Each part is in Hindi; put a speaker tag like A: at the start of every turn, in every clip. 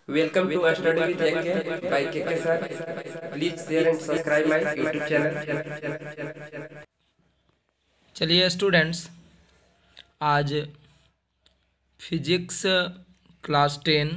A: Welcome to Study with AK by KK sir. Please share and subscribe my YouTube channel.
B: चलिए स्टूडेंट्स, आज फिजिक्स क्लास 10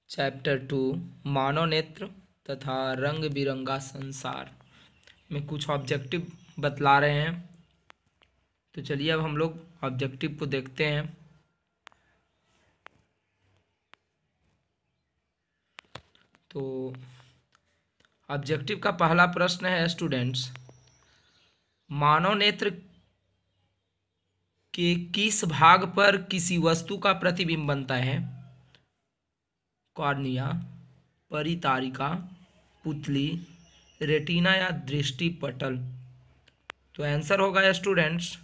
B: चैप्टर 2 मानव नेत्र तथा रंग बिरंगा संसार में कुछ ऑब्जेक्टिव बतला रहे हैं। तो चलिए अब हम लोग ऑब्जेक्टिव को देखते हैं। तो ऑब्जेक्टिव का पहला प्रश्न है स्टूडेंट्स, मानव नेत्र के किस भाग पर किसी वस्तु का प्रतिबिंब बनता है? कॉर्निया, परितारिका, पुतली, रेटिना या दृष्टि पटल। तो आंसर होगा स्टूडेंट्स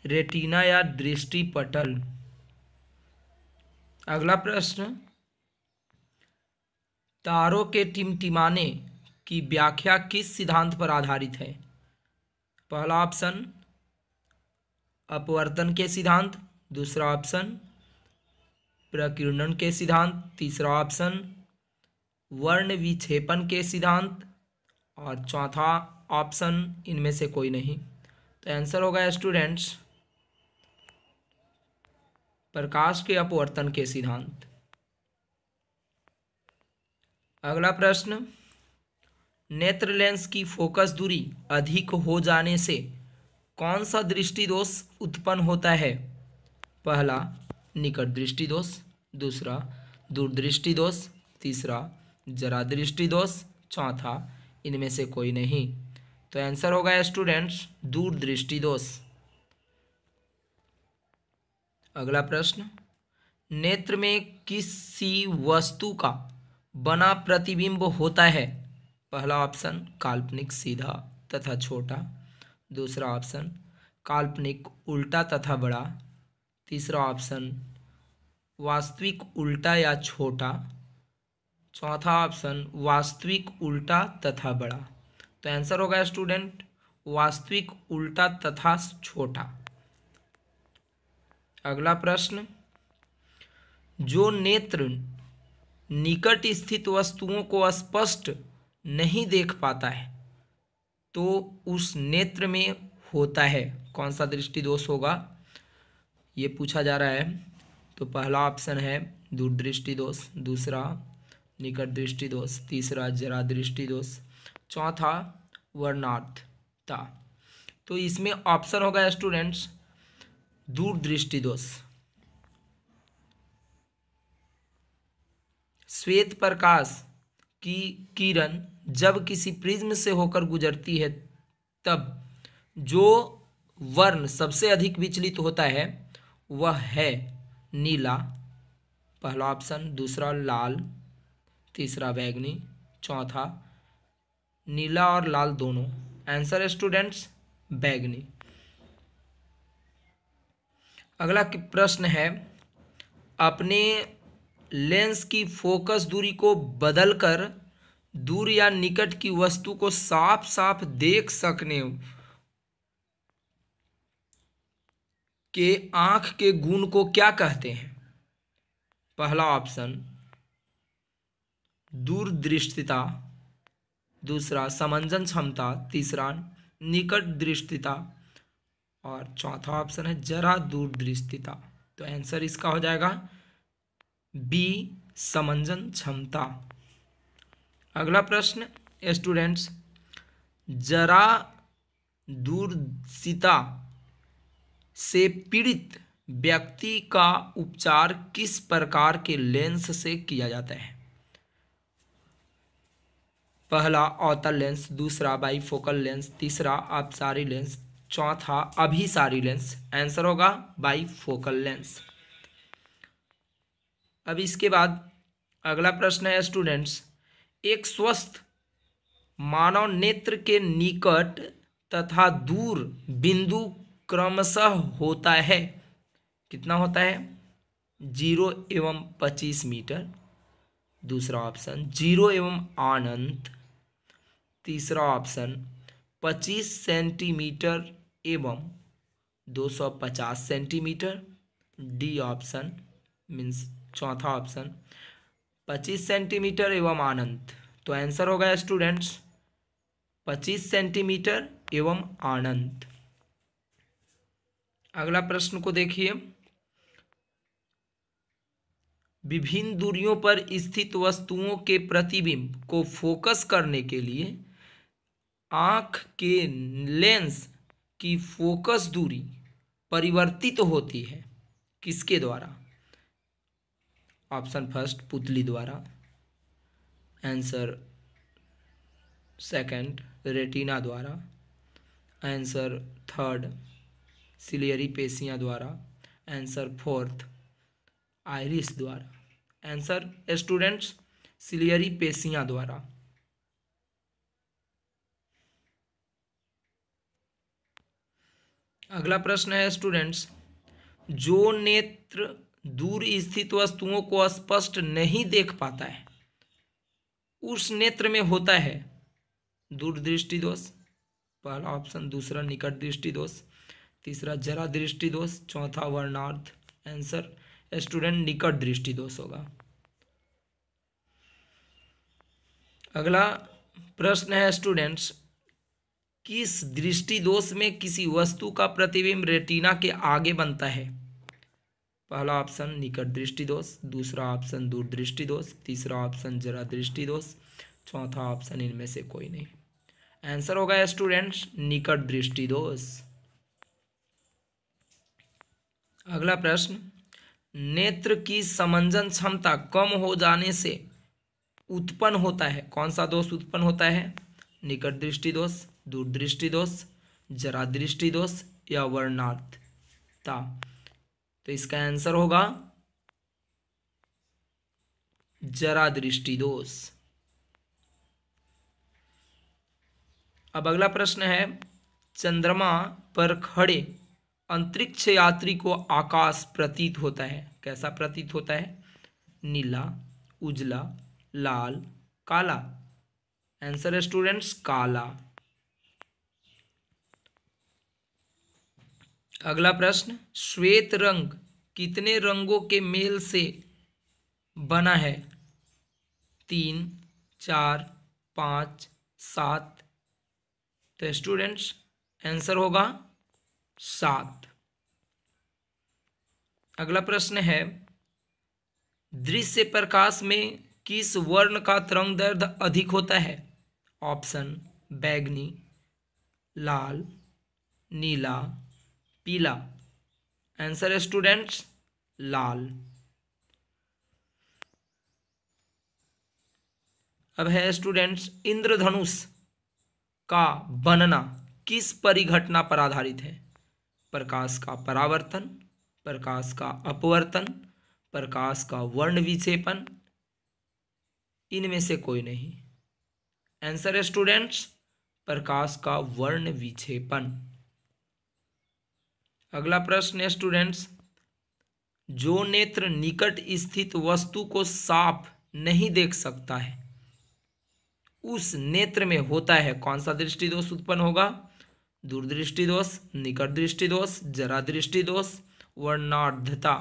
B: रेटिना या दृष्टि पटल। अगला प्रश्न, तारों के टिमटिमाने की व्याख्या किस सिद्धांत पर आधारित है? पहला ऑप्शन अपवर्तन के सिद्धांत, दूसरा ऑप्शन प्रकीर्णन के सिद्धांत, तीसरा ऑप्शन वर्ण विक्षेपण के सिद्धांत और चौथा ऑप्शन इनमें से कोई नहीं। तो आंसर होगा स्टूडेंट्स प्रकाश के अपवर्तन के सिद्धांत। अगला प्रश्न, नेत्र लेंस की फोकस दूरी अधिक हो जाने से कौन सा दृष्टि दोष उत्पन्न होता है? पहला निकट दृष्टि दोष, दूसरा दूरदृष्टि दोष, तीसरा जरा दृष्टि दोष, चौथा इनमें से कोई नहीं। तो आंसर होगा स्टूडेंट्स दूरदृष्टि दोष। अगला प्रश्न, नेत्र में किसी वस्तु का बना प्रतिबिंब होता है? पहला ऑप्शन काल्पनिक सीधा तथा छोटा, दूसरा ऑप्शन काल्पनिक उल्टा तथा बड़ा, तीसरा ऑप्शन वास्तविक उल्टा या छोटा, चौथा ऑप्शन वास्तविक उल्टा तथा बड़ा। तो आंसर होगा स्टूडेंट वास्तविक उल्टा तथा छोटा। अगला प्रश्न, जो नेत्र निकट स्थित वस्तुओं को स्पष्ट नहीं देख पाता है तो उस नेत्र में होता है कौन सा दृष्टि दोष होगा, ये पूछा जा रहा है। तो पहला ऑप्शन है दूरदृष्टि दोष, दूसरा निकट दृष्टि दोष, तीसरा जरा दृष्टि दोष, चौथा वर्णार्थता। तो इसमें ऑप्शन होगा स्टूडेंट्स दूरदृष्टि दोष। श्वेत प्रकाश की किरण जब किसी प्रिज्म से होकर गुजरती है तब जो वर्ण सबसे अधिक विचलित होता है वह है नीला, पहला ऑप्शन, दूसरा लाल, तीसरा बैंगनी, चौथा नीला और लाल दोनों। आंसर स्टूडेंट्स बैंगनी। अगला प्रश्न है, अपने लेंस की फोकस दूरी को बदलकर दूर या निकट की वस्तु को साफ साफ देख सकने के आंख के गुण को क्या कहते हैं? पहला ऑप्शन दूरदृष्टिता, दूसरा समंजन क्षमता, तीसरा निकट दृष्टिता और चौथा ऑप्शन है जरा दूरदृष्टिता। तो आंसर इसका हो जाएगा बी समंजन क्षमता। अगला प्रश्न स्टूडेंट्स, जरा दूरदृष्टिता से पीड़ित व्यक्ति का उपचार किस प्रकार के लेंस से किया जाता है? पहला अवतल लेंस, दूसरा बाइफोकल लेंस, तीसरा अपसारी लेंस, चौथा अभिसारी लेंस। आंसर होगा बाइफोकल लेंस। अब इसके बाद अगला प्रश्न है स्टूडेंट्स, एक स्वस्थ मानव नेत्र के निकट तथा दूर बिंदु क्रमशः होता है, कितना होता है? 0 एवं 25 मीटर, दूसरा ऑप्शन 0 एवं अनंत, तीसरा ऑप्शन 25 सेंटीमीटर एवं 250 सेंटीमीटर, डी ऑप्शन मीन्स चौथा ऑप्शन 25 सेंटीमीटर एवं अनंत। तो आंसर होगा स्टूडेंट्स 25 सेंटीमीटर एवं अनंत। अगला प्रश्न को देखिए, विभिन्न दूरियों पर स्थित वस्तुओं के प्रतिबिंब को फोकस करने के लिए आंख के लेंस की फोकस दूरी परिवर्तित होती है किसके द्वारा? ऑप्शन फर्स्ट पुतली द्वारा, आंसर सेकंड रेटिना द्वारा, आंसर थर्ड सिलियरी पेशियां द्वारा, आंसर फोर्थ आइरिस द्वारा। आंसर स्टूडेंट्स सिलियरी पेशियां द्वारा। अगला प्रश्न है स्टूडेंट्स, जो नेत्र दूर स्थित वस्तुओं को स्पष्ट नहीं देख पाता है उस नेत्र में होता है दूरदृष्टि दोष, पहला ऑप्शन, दूसरा निकट दृष्टि दोष, तीसरा जरा दृष्टि दोष, चौथा वर्णार्ध। आंसर स्टूडेंट निकट दृष्टि दोष होगा। अगला प्रश्न है स्टूडेंट्स, किस दृष्टि दोष में किसी वस्तु का प्रतिबिंब रेटिना के आगे बनता है? पहला ऑप्शन निकट दृष्टि दोष, दूसरा ऑप्शन दूरदृष्टि दोष, तीसरा ऑप्शन जरा दृष्टि दोष, चौथा ऑप्शन इनमें से कोई नहीं। आंसर होगा स्टूडेंट्स निकट दृष्टि दोष। अगला प्रश्न, नेत्र की समंजन क्षमता कम हो जाने से उत्पन्न होता है, कौन सा दोष उत्पन्न होता है? निकट दृष्टि दोष, दूरदृष्टि दोष, जरा दृष्टि दोष या वर्णार्थता। तो इसका आंसर होगा जरा दृष्टि दोष। अब अगला प्रश्न है, चंद्रमा पर खड़े अंतरिक्ष यात्री को आकाश प्रतीत होता है, कैसा प्रतीत होता है? नीला, उजला, लाल, काला। आंसर है स्टूडेंट्स काला। अगला प्रश्न, श्वेत रंग कितने रंगों के मेल से बना है? 3, 4, 5, 7। तो स्टूडेंट्स आंसर होगा 7। अगला प्रश्न है, दृश्य प्रकाश में किस वर्ण का तरंगदैर्ध्य अधिक होता है? ऑप्शन बैगनी, लाल, नीला, पीला। आंसर है स्टूडेंट्स लाल। अब है स्टूडेंट्स, इंद्रधनुष का बनना किस परिघटना पर आधारित है? प्रकाश का परावर्तन, प्रकाश का अपवर्तन, प्रकाश का वर्ण विक्षेपन, इनमें से कोई नहीं। आंसर है स्टूडेंट्स प्रकाश का वर्ण विक्षेपन। अगला प्रश्न है स्टूडेंट्स, जो नेत्र निकट स्थित वस्तु को साफ नहीं देख सकता है उस नेत्र में होता है कौन सा दृष्टि दोष उत्पन्न होगा? दूरदृष्टि दोष, निकट दृष्टि दोष, जरा दृष्टि दोष, वर्णार्धता।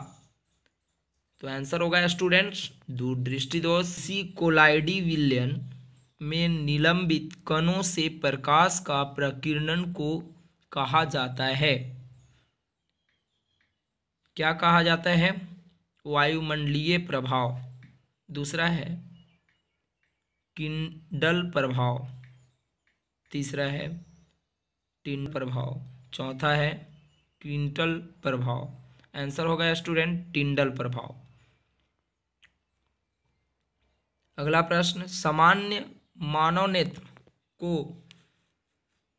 B: तो आंसर होगा स्टूडेंट्स दूरदृष्टि दोष। सी कोलाइडी विलयन में निलंबित कणों से प्रकाश का प्रकीर्णन को कहा जाता है, क्या कहा जाता है? वायुमंडलीय प्रभाव। दूसरा है किंडल प्रभाव, तीसरा है टिन प्रभाव, चौथा है क्विंटल प्रभाव। आंसर होगा स्टूडेंट टिंडल प्रभाव। अगला प्रश्न, सामान्य मानव नेत्र को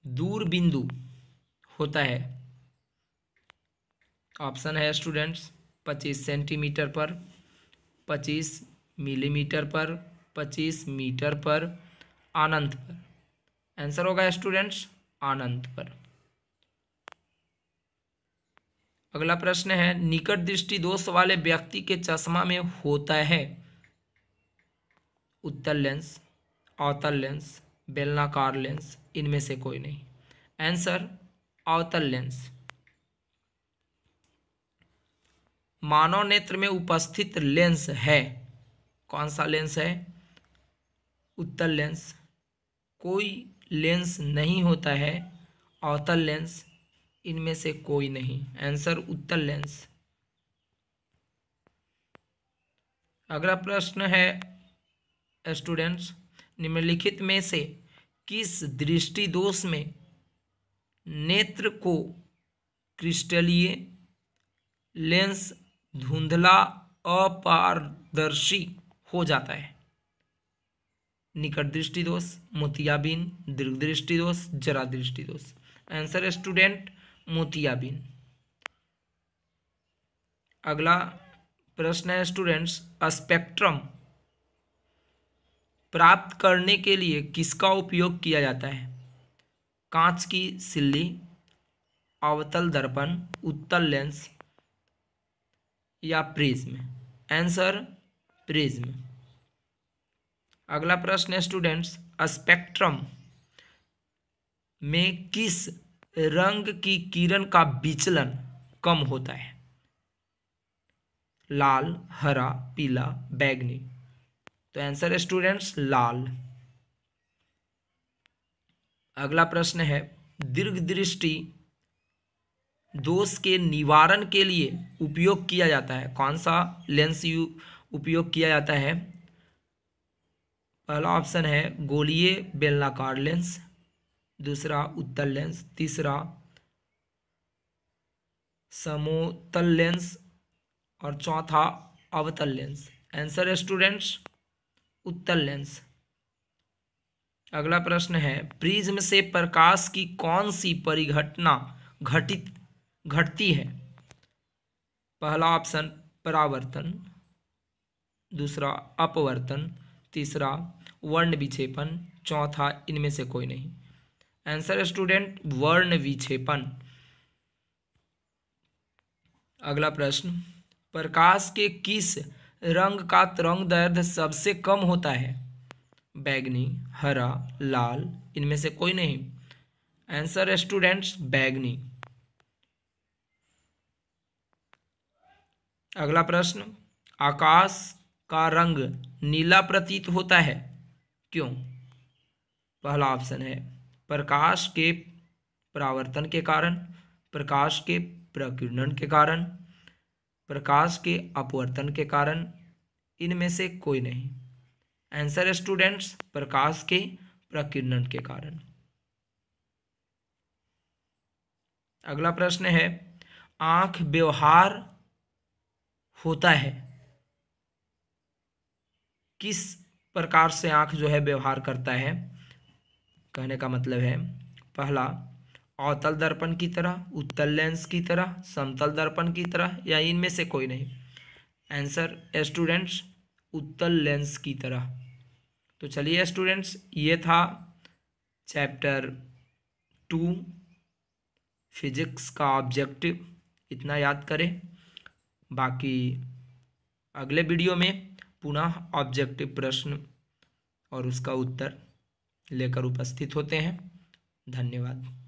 B: दूर बिंदु होता है, ऑप्शन है स्टूडेंट्स 25 सेंटीमीटर पर, 25 मिलीमीटर पर, 25 मीटर पर, अनंत पर। आंसर होगा स्टूडेंट्स अनंत पर। अगला प्रश्न है, निकट दृष्टि दोष वाले व्यक्ति के चश्मा में होता है उत्तल लेंस, अवतल लेंस, बेलनाकार लेंस, इनमें से कोई नहीं। आंसर अवतल लेंस। मानव नेत्र में उपस्थित लेंस है। कौन सा लेंस है? उत्तल लेंस। कोई लेंस नहीं होता है। अवतल लेंस, इनमें से कोई नहीं। आंसर उत्तल लेंस। अगला प्रश्न है स्टूडेंट्स, निम्नलिखित में से किस दृष्टि दोष में नेत्र को क्रिस्टलीय लेंस धुंधला अपारदर्शी हो जाता है? निकट दृष्टि दोष, मोतियाबिंद, दीर्घ दृष्टि दोष, जरा दृष्टि दोष। आंसर स्टूडेंट मोतियाबिंद। अगला प्रश्न है स्टूडेंट्स, स्पेक्ट्रम प्राप्त करने के लिए किसका उपयोग किया जाता है? कांच की सिल्ली, अवतल दर्पण, उत्तल लेंस या प्रिज्म? Answer prism. अगला प्रश्न है स्टूडेंट्स, स्पेक्ट्रम में किस रंग की किरण का विचलन कम होता है? लाल, हरा, पीला, बैंगनी। तो आंसर है स्टूडेंट्स लाल। अगला प्रश्न है, दीर्घ दृष्टि दोष के निवारण के लिए उपयोग किया जाता है? कौन सा लेंस उपयोग किया जाता है? पहला ऑप्शन है गोलीय बेलनाकार लेंस, दूसरा उत्तल लेंस, तीसरा समतल लेंस और चौथा अवतल लेंस। आंसर है स्टूडेंट्स उत्तल लेंस। अगला प्रश्न है, प्रिज्म से प्रकाश की कौन सी परिघटना घटती है? पहला ऑप्शन परावर्तन, दूसरा अपवर्तन, तीसरा वर्ण विक्षेपण, चौथा इनमें से कोई नहीं। आंसर है स्टूडेंट वर्ण विक्षेपण। अगला प्रश्न, प्रकाश के किस रंग का तरंगदैर्ध्य सबसे कम होता है? बैंगनी, हरा, लाल, इनमें से कोई नहीं। आंसर है स्टूडेंट्स बैंगनी। अगला प्रश्न, आकाश का रंग नीला प्रतीत होता है, क्यों? पहला ऑप्शन है प्रकाश के परावर्तन के कारण, प्रकाश के प्रकीर्णन के कारण, प्रकाश के अपवर्तन के कारण, इनमें से कोई नहीं। आंसर है स्टूडेंट्स प्रकाश के प्रकीर्णन के कारण। अगला प्रश्न है, आंख व्यवहार होता है, किस प्रकार से आंख जो है व्यवहार करता है? कहने का मतलब है, पहला अवतल दर्पण की तरह, उत्तल लेंस की तरह, समतल दर्पण की तरह या इनमें से कोई नहीं। आंसर स्टूडेंट्स उत्तल लेंस की तरह। तो चलिए स्टूडेंट्स, ये था चैप्टर 2 फिजिक्स का ऑब्जेक्टिव। इतना याद करें, बाकी अगले वीडियो में पुनः ऑब्जेक्टिव प्रश्न और उसका उत्तर लेकर उपस्थित होते हैं। धन्यवाद।